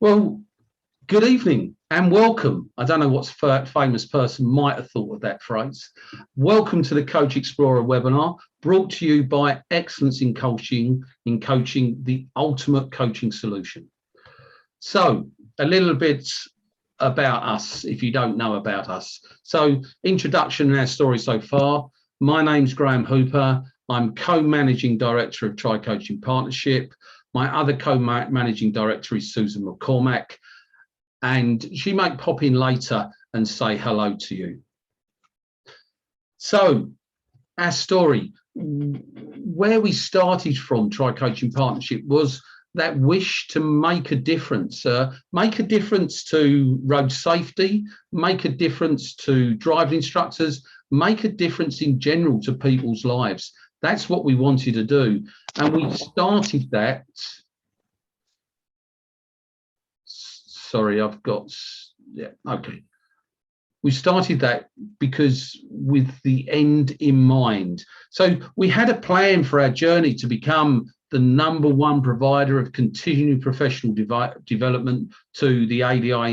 Well, good evening and welcome. I don't know what famous person might have thought of that phrase. Welcome to the Coach Explorer webinar, brought to you by Excellence in Coaching, the ultimate coaching solution. So, a little bit about us, if you don't know about us. So, introduction and our story so far. My name's Graham Hooper. I'm co-managing director of Try Coaching Partnership. My other co-managing director is Susan McCormack, and she might pop in later and say hello to you. So, our story, where we started from Try Coaching Partnership was that wish to make a difference to road safety, make a difference to driving instructors, make a difference in general to people's lives. That's what we wanted to do. And we started that. Sorry, okay. We started that because with the end in mind. So we had a plan for our journey to become the #1 provider of continuing professional development to the ADI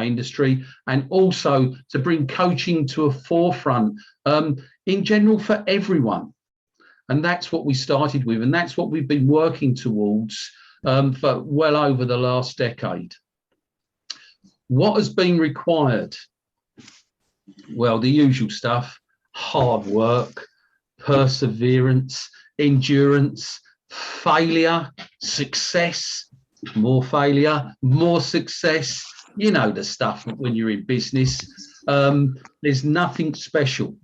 industry, and also to bring coaching to a forefront in general for everyone. And that's what we started with, and that's what we've been working towards for well over the last decade. What has been required? Well, the usual stuff: hard work, perseverance, endurance, failure, success, more failure, more success. You know the stuff when you're in business. There's nothing special.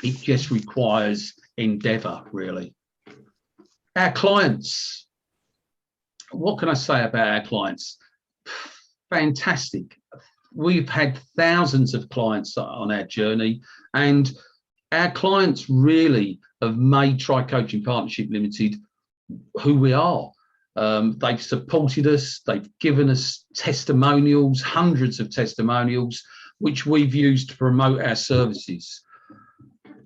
It just requires endeavor, really. Our clients. What can I say about our clients? Fantastic. We've had thousands of clients on our journey, and our clients really have made Try Coaching Partnership Limited who we are. They've supported us, they've given us testimonials, hundreds of testimonials, which we've used to promote our services.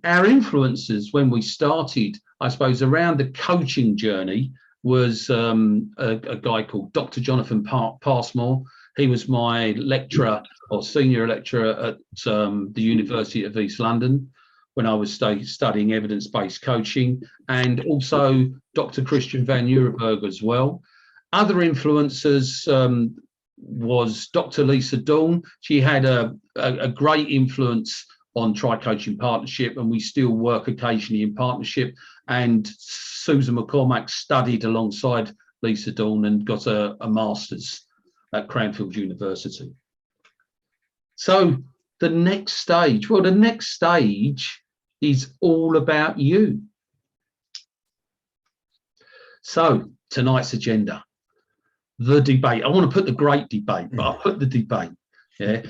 Our influencers, when we started, I suppose, around the coaching journey, was a guy called Dr. Jonathan Passmore. He was my lecturer or senior lecturer at the University of East London when I was studying evidence-based coaching, and also Dr. Christian van Nieuwenburg as well. Other influencers was Dr. Lisa Dawn. She had a great influence on Try Coaching Partnership, and we still work occasionally in partnership. And Susan McCormack studied alongside Lisa Dawn and got a master's at Cranfield University. So the next stage, well, the next stage is all about you. So tonight's agenda, the debate. I want to put the great debate, but I'll put the debate. Yeah.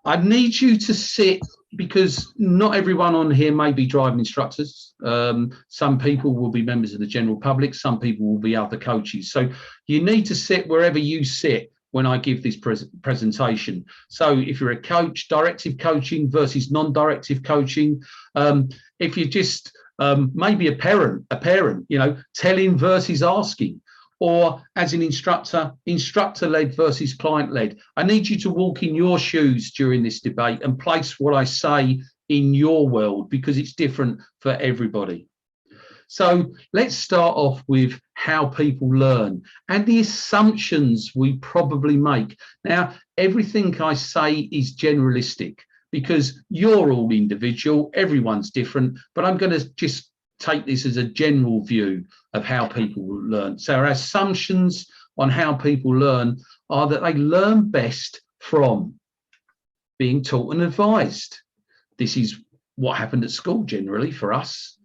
I need you to sit, because not everyone on here may be driving instructors. Some people will be members of the general public. Some people will be other coaches. So you need to sit wherever you sit when I give this presentation. So if you're a coach, directive coaching versus non-directive coaching. If you're just maybe a parent, you know, telling versus asking. Or as an instructor, instructor-led versus client-led. I need you to walk in your shoes during this debate and place what I say in your world, because it's different for everybody. So let's start off with how people learn and the assumptions we probably make. Now, everything I say is generalistic because you're all individual, everyone's different, but I'm going to just take this as a general view of how people learn. So our assumptions on how people learn are that they learn best from being taught and advised. This is what happened at school generally for us.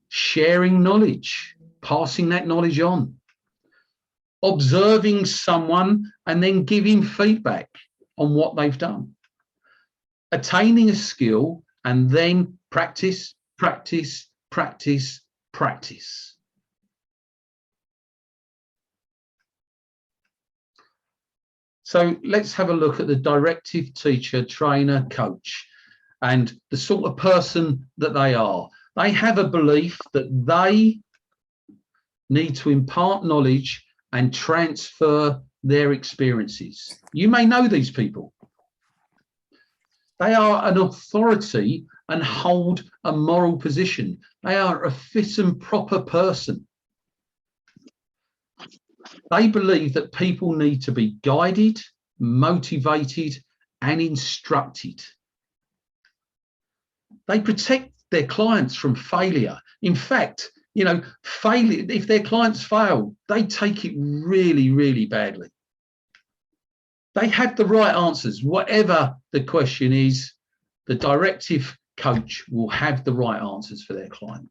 Sharing knowledge, passing that knowledge on. Observing someone and then giving feedback on what they've done. Attaining a skill and then practice, practice, practice, practice. So let's have a look at the directive teacher, trainer, coach, and the sort of person that they are. They have a belief that they need to impart knowledge and transfer their experiences. You may know these people. They are an authority and hold a moral position. They are a fit and proper person. They believe that people need to be guided, motivated, and instructed. They protect their clients from failure. In fact, failure, if their clients fail, they take it really, really badly. They have the right answers. Whatever the question is, the directive coach will have the right answers for their client.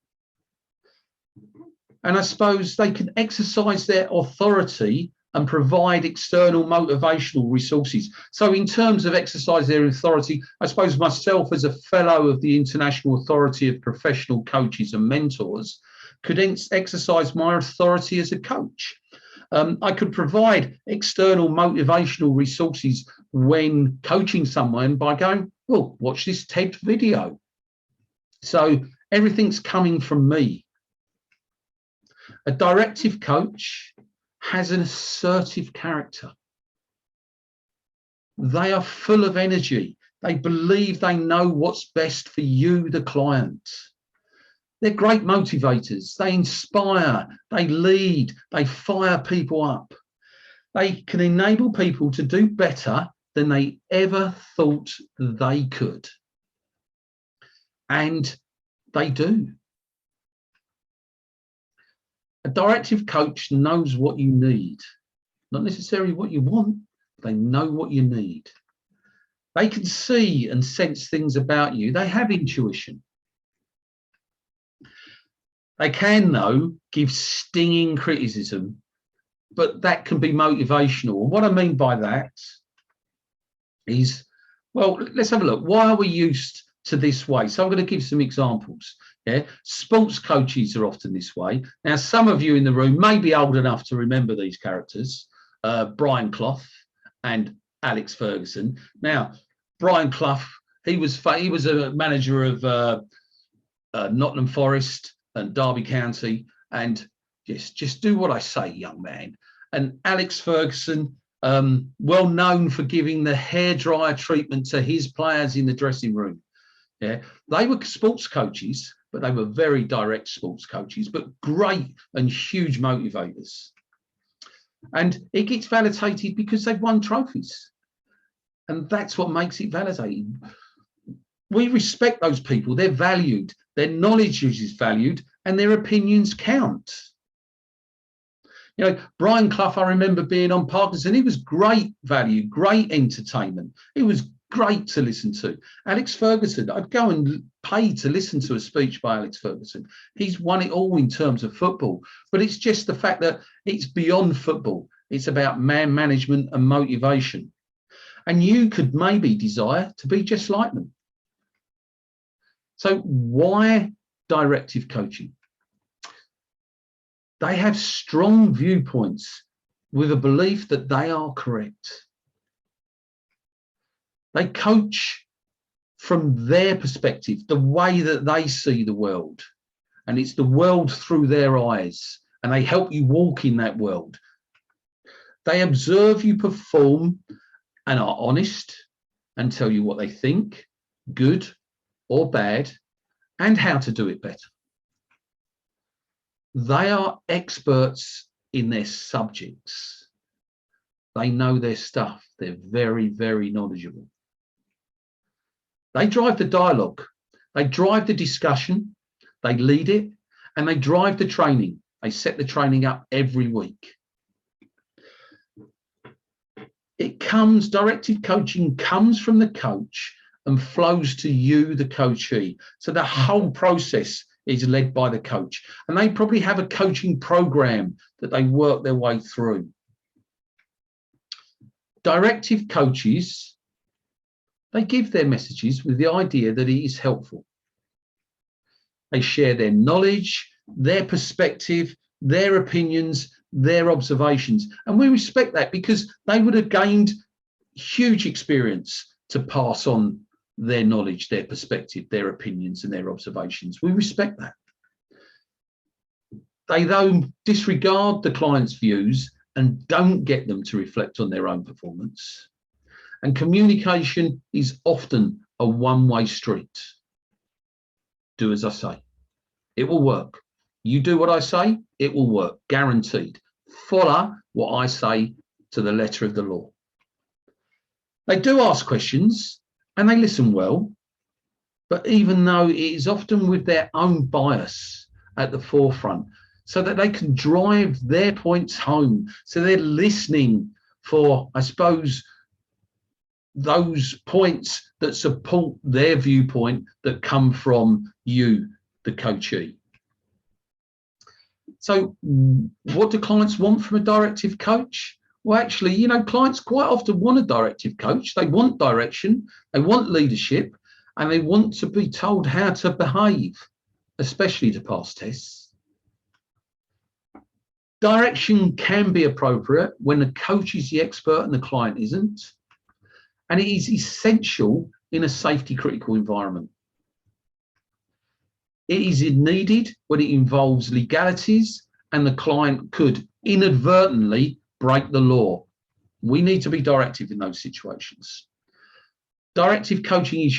And I suppose they can exercise their authority and provide external motivational resources. So in terms of exercise their authority, I suppose myself as a fellow of the International Authority of Professional Coaches and Mentors could exercise my authority as a coach. I could provide external motivational resources when coaching someone by going, well, watch this TED video. So everything's coming from me. A directive coach has an assertive character. They are full of energy. They believe they know what's best for you, the client. They're great motivators. They inspire, they lead, they fire people up. They can enable people to do better than they ever thought they could. And they do. A directive coach knows what you need, not necessarily what you want. They know what you need. They can see and sense things about you. They have intuition. They can, though, give stinging criticism, but that can be motivational. And what I mean by that is, well, let's have a look. Why are we used to this way? So I'm going to give some examples. Yeah, sports coaches are often this way. Now, some of you in the room may be old enough to remember these characters, Brian Clough and Alex Ferguson. Now, Brian Clough, he was a manager of Nottingham Forest and Derby County, and just do what I say, young man. And Alex Ferguson, well known for giving the hairdryer treatment to his players in the dressing room. Yeah, they were sports coaches, but they were very direct sports coaches, but great and huge motivators. And it gets validated because they've won trophies. And that's what makes it validated. We respect those people. They're valued. Their knowledge is valued and their opinions count. Brian Clough, I remember being on Parkinson. He was great value, great entertainment. He was great to listen to. Alex Ferguson, I'd go and pay to listen to a speech by Alex Ferguson. He's won it all in terms of football, but it's just the fact that it's beyond football. It's about man management and motivation. And you could maybe desire to be just like them. So why directive coaching? They have strong viewpoints with a belief that they are correct. They coach from their perspective, the way that they see the world. And it's the world through their eyes. And they help you walk in that world. They observe you perform and are honest and tell you what they think, good or bad, and how to do it better. They are experts in their subjects. They know their stuff. They're very, very knowledgeable. They drive the dialogue. They drive the discussion. They lead it, and they drive the training. They set the training up every week. Directive coaching comes from the coach and flows to you, the coachee. So the whole process is led by the coach, and they probably have a coaching program that they work their way through. Directive coaches, they give their messages with the idea that it is helpful. They share their knowledge, their perspective, their opinions, their observations. And we respect that because they would have gained huge experience to pass on their knowledge, their perspective, their opinions, and their observations. We respect that. They, though, disregard the client's views and don't get them to reflect on their own performance. And communication is often a one-way street. Do as I say. It will work. You do what I say, it will work, guaranteed. Follow what I say to the letter of the law. They do ask questions and they listen well, but even though it is often with their own bias at the forefront, so that they can drive their points home. So they're listening for, I suppose, those points that support their viewpoint that come from you, the coachee. So what do clients want from a directive coach? Well, actually, you know, clients quite often want a directive coach. They want direction, they want leadership, and they want to be told how to behave, especially to pass tests. Direction can be appropriate when the coach is the expert and the client isn't. And it is essential in a safety critical environment. It is needed when it involves legalities and the client could inadvertently break the law. We need to be directive in those situations. Directive coaching is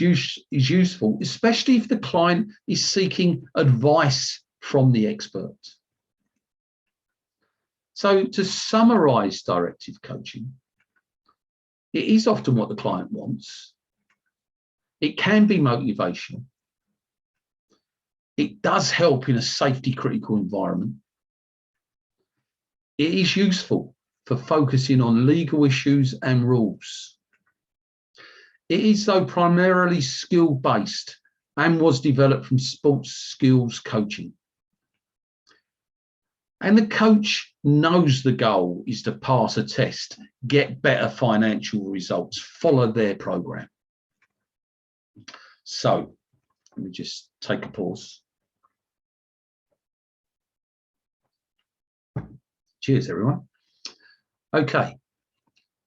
useful, especially if the client is seeking advice from the expert. So to summarize directive coaching, it is often what the client wants. It can be motivational. It does help in a safety critical environment. It is useful for focusing on legal issues and rules. It is, though, primarily skill-based and was developed from sports skills coaching. And the coach knows the goal is to pass a test, get better financial results, follow their program. So let me just take a pause. Cheers, everyone. Okay,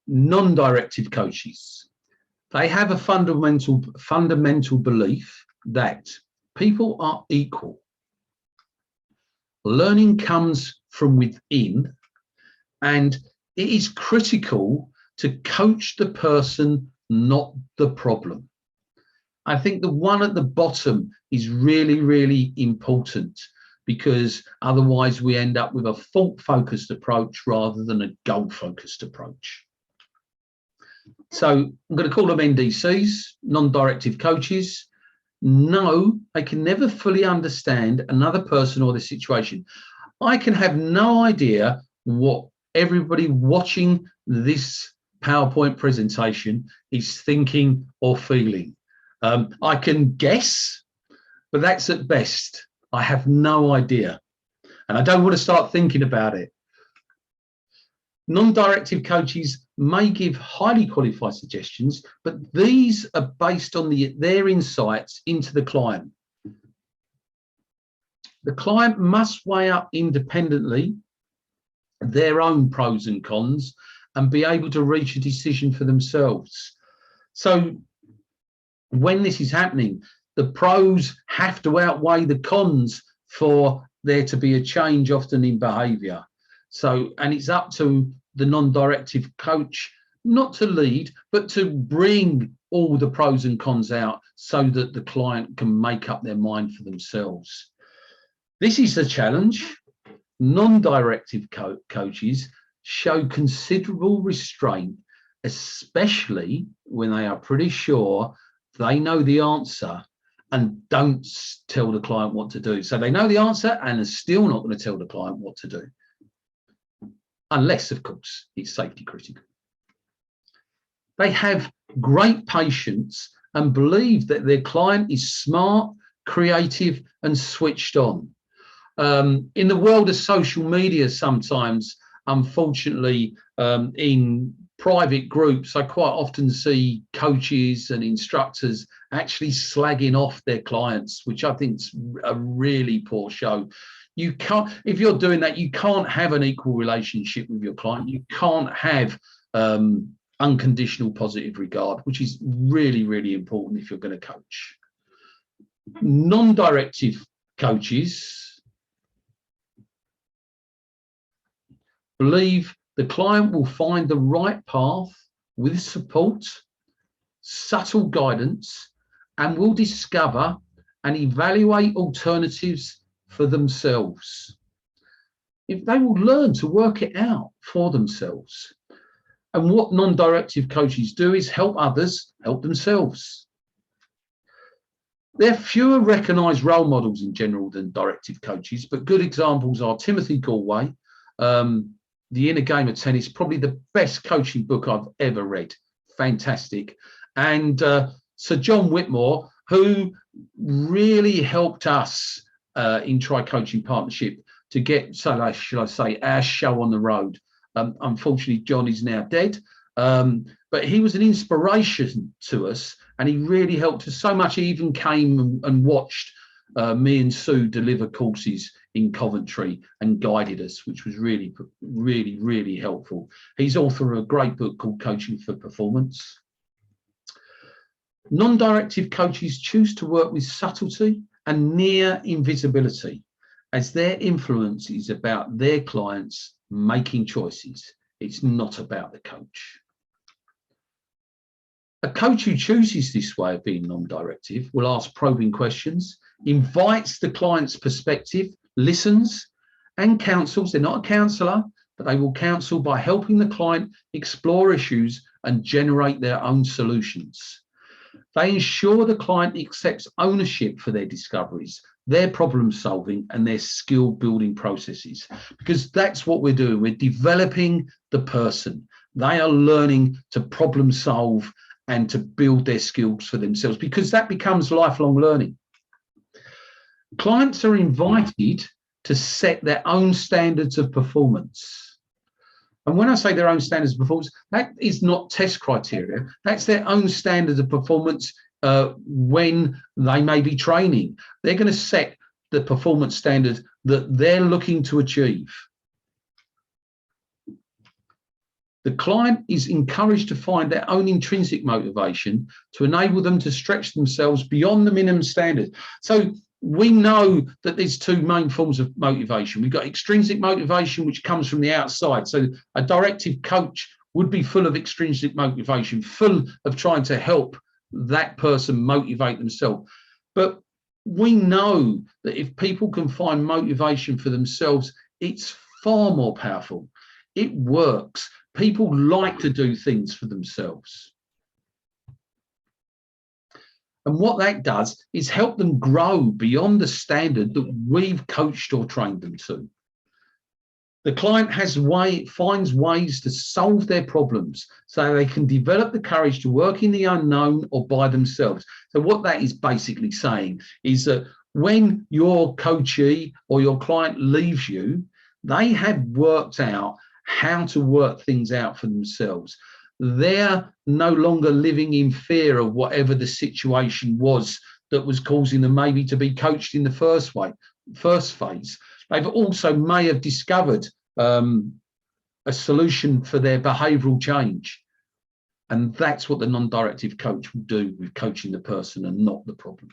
non-directive coaches. They have a fundamental belief that people are equal. Learning comes from within, and it is critical to coach the person, not the problem. I think the one at the bottom is really, really important, because otherwise we end up with a fault-focused approach rather than a goal-focused approach. So I'm going to call them NDCs, non-directive coaches. No, they can never fully understand another person or the situation. I can have no idea what everybody watching this PowerPoint presentation is thinking or feeling. I can guess, but that's at best. I have no idea, and I don't want to start thinking about it. Non-directive coaches may give highly qualified suggestions, but these are based on their insights into the client. The client must weigh up independently their own pros and cons and be able to reach a decision for themselves. So when this is happening, the pros have to outweigh the cons for there to be a change, often in behaviour. So, and it's up to the non-directive coach not to lead, but to bring all the pros and cons out so that the client can make up their mind for themselves. This is the challenge. Non-directive coaches show considerable restraint, especially when they are pretty sure they know the answer and don't tell the client what to do. So they know the answer and are still not going to tell the client what to do. Unless, of course, it's safety critical. They have great patience and believe that their client is smart, creative, and switched on. In the world of social media, sometimes, unfortunately, in private groups, I quite often see coaches and instructors actually slagging off their clients, which I think is a really poor show. You can't, if you're doing that, you can't have an equal relationship with your client. You can't have unconditional positive regard, which is really, really important if you're going to coach. Non-directive coaches believe The client will find the right path with support, subtle guidance, and will discover and evaluate alternatives for themselves. If they will learn to work it out for themselves. And what non-directive coaches do is help others help themselves. There are fewer recognised role models in general than directive coaches, but good examples are Timothy Galway, The Inner Game of Tennis, probably the best coaching book I've ever read. Fantastic. And Sir John Whitmore, who really helped us in Try Coaching Partnership to get, so should I say, our show on the road. Unfortunately, John is now dead, but he was an inspiration to us, and he really helped us so much. He even came and watched me and Sue deliver courses in Coventry and guided us, which was really, really, really helpful. He's author of a great book called Coaching for Performance. Non-directive coaches choose to work with subtlety and near invisibility, as their influence is about their clients making choices. It's not about the coach. A coach who chooses this way of being non-directive will ask probing questions, invites the client's perspective, listens, and counsels. They're not a counsellor, but they will counsel by helping the client explore issues and generate their own solutions. They ensure the client accepts ownership for their discoveries, their problem solving, and their skill building processes, because that's what we're doing. We're developing the person. They are learning to problem solve and to build their skills for themselves, because that becomes lifelong learning. Clients are invited to set their own standards of performance. And when I say their own standards of performance, that is not test criteria. That's their own standards of performance when they may be training. They're going to set the performance standard that they're looking to achieve. The client is encouraged to find their own intrinsic motivation to enable them to stretch themselves beyond the minimum standard. So we know that there's two main forms of motivation. We've got extrinsic motivation, which comes from the outside. So a directive coach would be full of extrinsic motivation, full of trying to help that person motivate themselves. But we know that if people can find motivation for themselves, it's far more powerful. It works. People like to do things for themselves. And what that does is help them grow beyond the standard that we've coached or trained them to. The client finds ways to solve their problems so they can develop the courage to work in the unknown or by themselves. So what that is basically saying is that when your coachee or your client leaves you, they have worked out how to work things out for themselves. They're no longer living in fear of whatever the situation was that was causing them maybe to be coached in the first phase. They've also may have discovered a solution for their behavioural change. And that's what the non-directive coach will do with coaching the person and not the problem.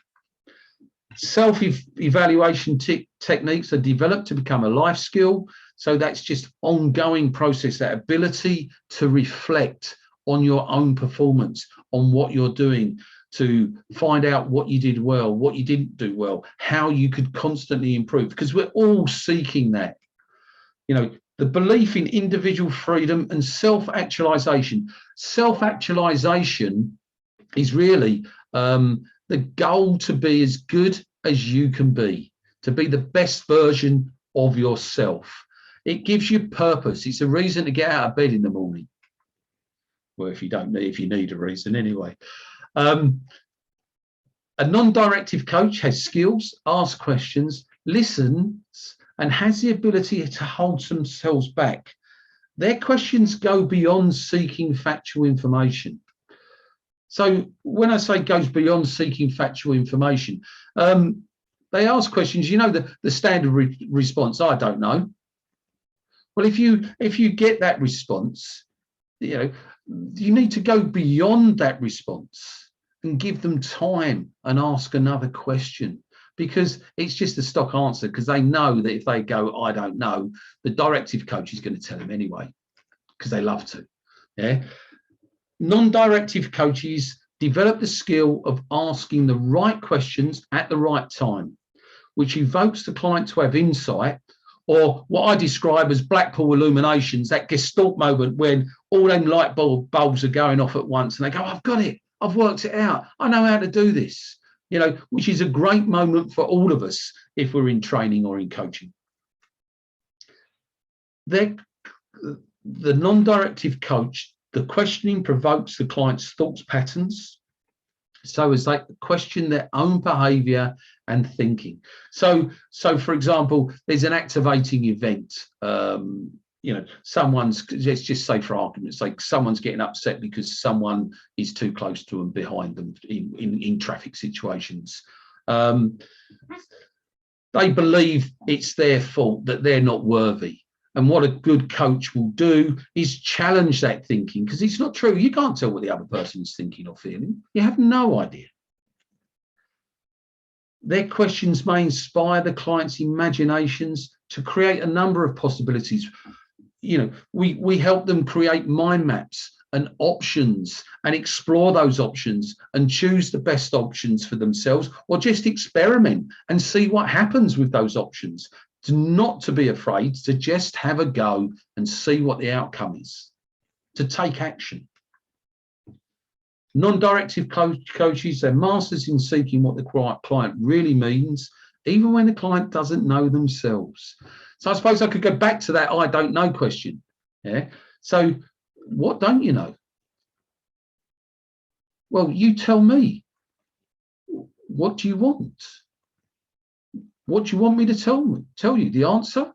Self-evaluation techniques are developed to become a life skill. So that's just ongoing process, that ability to reflect on your own performance, on what you're doing, to find out what you did well, what you didn't do well, how you could constantly improve, because we're all seeking that. You know, the belief in individual freedom and self-actualization. Self-actualization is really the goal to be as good as you can be, to be the best version of yourself. It gives you purpose. It's a reason to get out of bed in the morning. Well, if you need a reason anyway. A non-directive coach has skills, asks questions, listens, and has the ability to hold themselves back. Their questions go beyond seeking factual information. So when I say goes beyond seeking factual information, they ask questions, you know, the standard response, I don't know. Well, if you get that response, you know, you need to go beyond that response and give them time and ask another question, because it's just a stock answer, because they know that if they go, I don't know, the directive coach is going to tell them anyway. because they love to. Yeah. Non-directive coaches develop the skill of asking the right questions at the right time, which evokes the client to have insight, or what I describe as Blackpool illuminations, that Gestalt moment when all them light bulbs are going off at once and they go, I've got it, I've worked it out, I know how to do this, you know, which is a great moment for all of us if we're in training or in coaching. The non-directive coach, the questioning provokes the client's thoughts patterns, so as they question their own behavior and thinking. So for example, there's an activating event. You know, someone's, let's just say for argument's sake, someone's getting upset because someone is too close to them, behind them in traffic situations. They believe it's their fault, that they're not worthy. And what a good coach will do is challenge that thinking, because it's not true. You can't tell what the other person is thinking or feeling. You have no idea. Their questions may inspire the client's imaginations to create a number of possibilities. You know, we help them create mind maps and options and explore those options and choose the best options for themselves, or just experiment and see what happens with those options. Not to be afraid, to just have a go and see what the outcome is, to take action. Non-directive coaches, they're masters in seeking what the client really means, even when the client doesn't know themselves. So I suppose I could go back to that I don't know question. Yeah. So what don't you know? Well, you tell me. What do you want? What do you want me to tell you? The answer?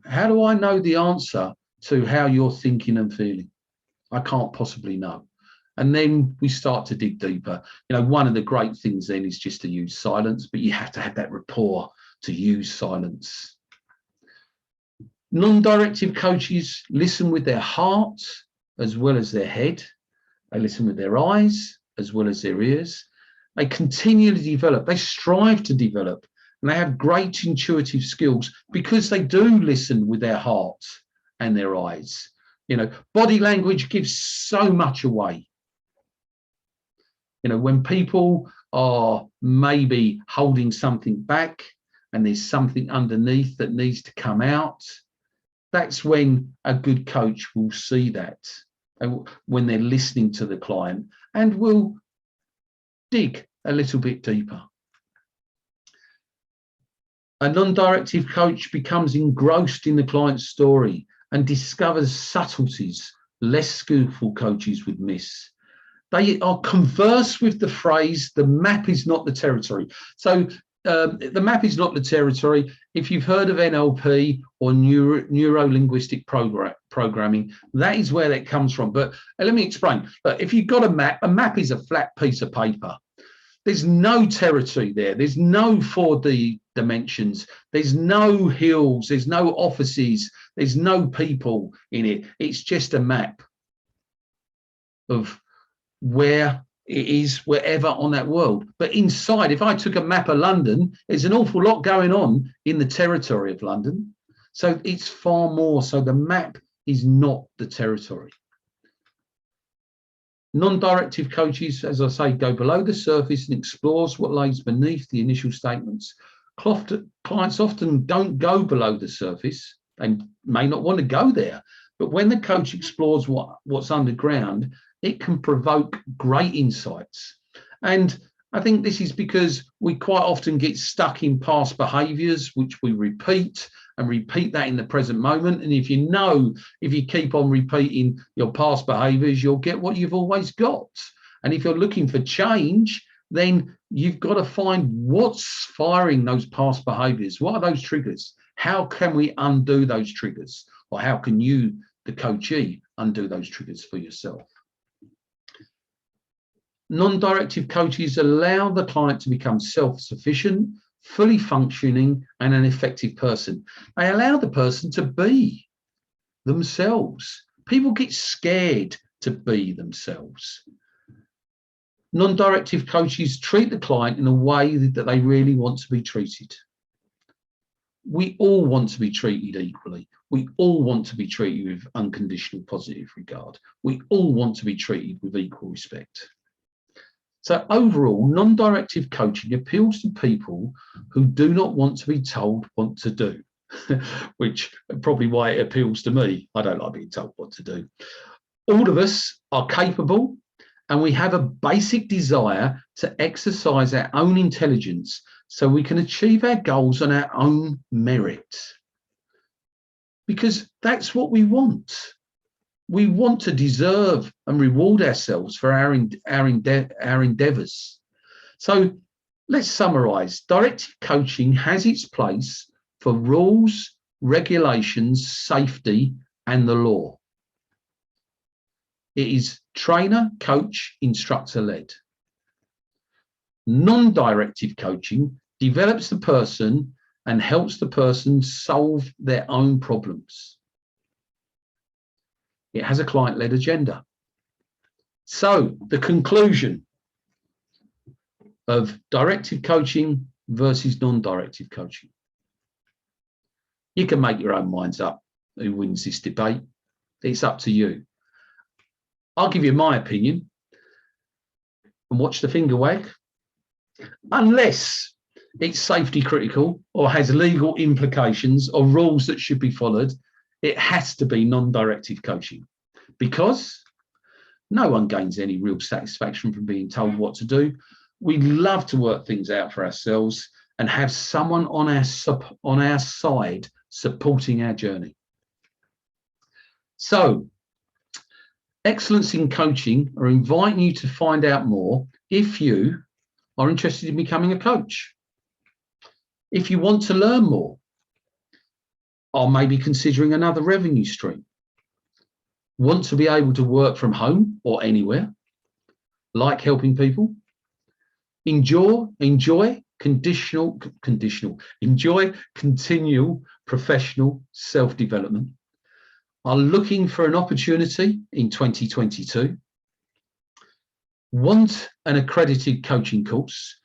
How do I know the answer to how you're thinking and feeling? I can't possibly know. And then we start to dig deeper. You know, one of the great things then is just to use silence, but you have to have that rapport to use silence. Non-directive coaches listen with their heart as well as their head. They listen with their eyes as well as their ears. They continually develop, they strive to develop, and they have great intuitive skills because they do listen with their heart and their eyes. You know, body language gives so much away. You know, when people are maybe holding something back and there's something underneath that needs to come out, that's when a good coach will see that, and when they're listening to the client, and will dig a little bit deeper. A non-directive coach becomes engrossed in the client's story and discovers subtleties less skillful coaches would miss. They are converse with the phrase, the map is not the territory. So the map is not the territory. If you've heard of NLP or neuro-linguistic programming, that is where that comes from. But let me explain. If you've got a map is a flat piece of paper. There's no territory there. There's no 4D dimensions. There's no hills. There's no offices. There's no people in it. It's just a map of where it is, wherever on that world. But inside, if I took a map of London, there's an awful lot going on in the territory of London. So it's far more. So the map is not the territory. Non-directive coaches, as I say, go below the surface and explores what lays beneath the initial statements. Clients often don't go below the surface. They may not want to go there. But when the coach explores what's underground, it can provoke great insights. And I think this is because we quite often get stuck in past behaviours, which we repeat and repeat that in the present moment. And if you keep on repeating your past behaviours, you'll get what you've always got. And if you're looking for change, then you've got to find what's firing those past behaviours. What are those triggers? How can we undo those triggers? Or how can you, the coachee, undo those triggers for yourself? Non-directive coaches allow the client to become self-sufficient, fully functioning, and an effective person. They allow the person to be themselves. People get scared to be themselves. Non-directive coaches treat the client in a way that they really want to be treated. we all want to be treated equally. We all want to be treated with unconditional positive regard. We all want to be treated with equal respect. So overall, non-directive coaching appeals to people who do not want to be told what to do, which probably why it appeals to me. I don't like being told what to do. All of us are capable, and we have a basic desire to exercise our own intelligence so we can achieve our goals on our own merit. Because that's what we want. We want to deserve and reward ourselves for our endeavours. So let's summarise. Directive coaching has its place for rules, regulations, safety, and the law. It is trainer, coach, instructor-led. Non-directive coaching develops the person and helps the person solve their own problems. It has a client-led agenda. So the conclusion of directive coaching versus non-directive coaching. You can make your own minds up who wins this debate. It's up to you. I'll give you my opinion and watch the finger wag. Unless it's safety critical or has legal implications or rules that should be followed, it has to be non-directive coaching, because no one gains any real satisfaction from being told what to do. We love to work things out for ourselves and have someone on our side supporting our journey. So, Excellence in Coaching are inviting you to find out more if you are interested in becoming a coach. If you want to learn more, or maybe considering another revenue stream, want to be able to work from home or anywhere, like helping people, enjoy continual professional self-development, are looking for an opportunity in 2022, want an accredited coaching course,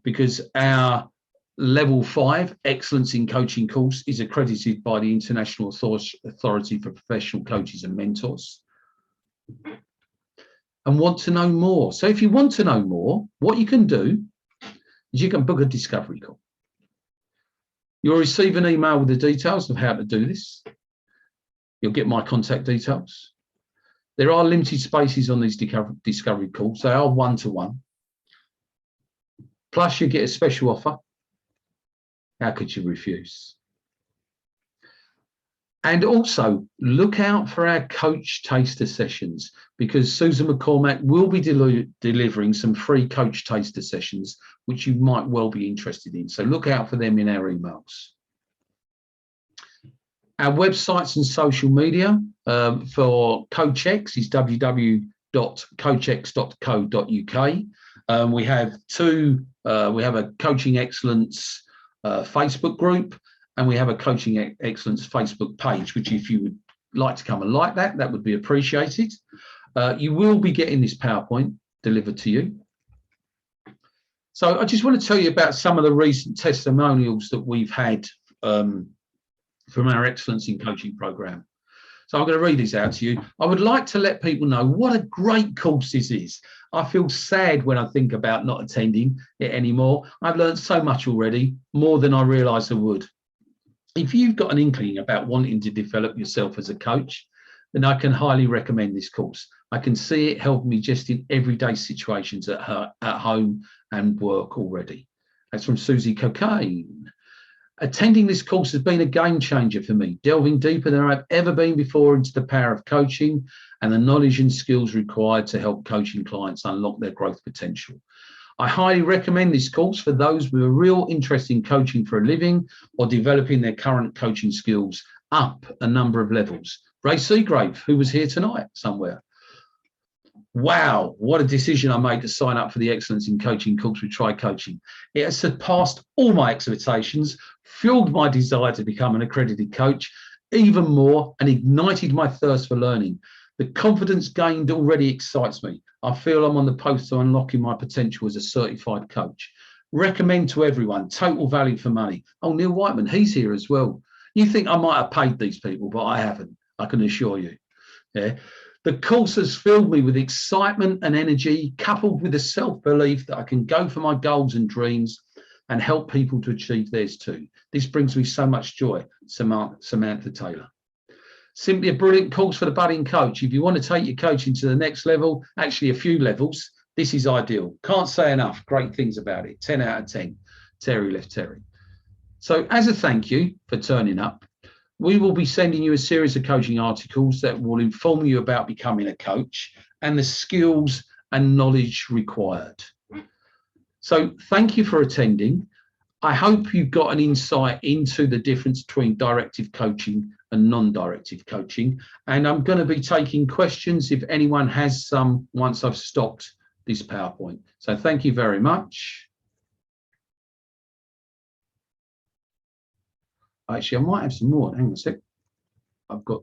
because our Level 5 Excellence in Coaching course is accredited by the International Authority for Professional Coaches and Mentors, and want to know more. So if you want to know more, what you can do is you can book a discovery call. You'll receive an email with the details of how to do this. You'll get my contact details. There are limited spaces on these discovery calls. They are one-to-one. Plus you get a special offer. How could you refuse? And also look out for our coach taster sessions, because Susan McCormack will be delivering some free coach taster sessions, which you might well be interested in. So look out for them in our emails. Our websites and social media for CoachX is www.coachx.co.uk. We have a Coaching Excellence Facebook group, and we have a Coaching Excellence Facebook page, which if you would like to come and like that, that would be appreciated. You will be getting this PowerPoint delivered to you. So I just want to tell you about some of the recent testimonials that we've had from our Excellence in Coaching program. So I'm going to read these out to you. I would like to let people know what a great course this is. I feel sad when I think about not attending it anymore. I've learned so much already, more than I realised I would. If you've got an inkling about wanting to develop yourself as a coach, then I can highly recommend this course. I can see it help me just in everyday situations at home and work already. That's from Susie Cocaine. Attending this course has been a game changer for me, delving deeper than I've ever been before into the power of coaching and the knowledge and skills required to help coaching clients unlock their growth potential. I highly recommend this course for those with a real interest in coaching for a living or developing their current coaching skills up a number of levels. Ray Seagrave, who was here tonight somewhere. Wow, what a decision I made to sign up for the Excellence in Coaching course with Try Coaching. It has surpassed all my expectations, fueled my desire to become an accredited coach even more, and ignited my thirst for learning. The confidence gained already excites me. I feel I'm on the post to unlocking my potential as a certified coach. recommend to everyone, total value for money. Oh, Neil Whiteman, he's here as well. You think I might have paid these people, but I haven't, I can assure you. Yeah. The course has filled me with excitement and energy, coupled with a self-belief that I can go for my goals and dreams and help people to achieve theirs too. This brings me so much joy. Samantha Taylor. Simply a brilliant course for the budding coach. If you want to take your coaching to the next level, actually a few levels, this is ideal. Can't say enough great things about it. 10 out of 10. Terry left Terry. So as a thank you for turning up, we will be sending you a series of coaching articles that will inform you about becoming a coach and the skills and knowledge required. So thank you for attending. I hope you got an insight into the difference between directive coaching and non-directive coaching. And I'm going to be taking questions if anyone has some once I've stopped this PowerPoint. So thank you very much. Actually, I might have some more. Hang on a sec. I've got